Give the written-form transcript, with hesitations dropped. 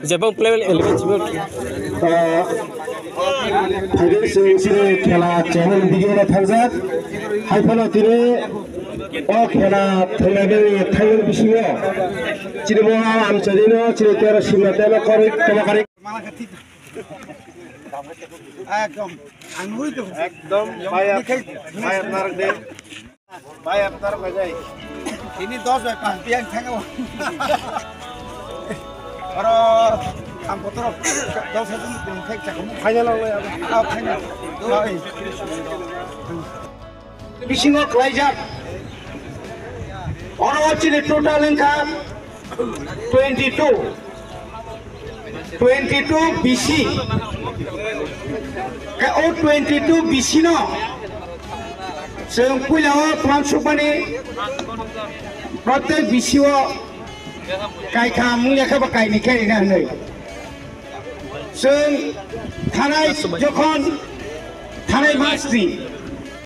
जेबां play 11 SIM फाइदे से खेला channel दिगे थांजाक हाइफाला तिरे ओ खेला थैनानै थांगोन बिसिङो चिरबो आमचदिनो चिरतेर सिमनातेनो करे तमाकारि একদম আঙুল তো একদম ভাই আপনার দে ভাই আপনার বাজাই তিনি 10 ভাই 5 পিয়াং থাকো আর আম পত্র 10,000 দিন থেকে চাকু ফাইনাল হলো আও ফাইনাল ভাই बिसिङो क्लाइजाक अरचिले टोटल इंका 22 बिसि का ओ 22 बिसि न जों पुलाव फ्रांसुबानि प्रत्येक बिसिओ गायखा मुलेखा बा गायनि खेरिना होनै जों थानाय जखन थानाय मासनि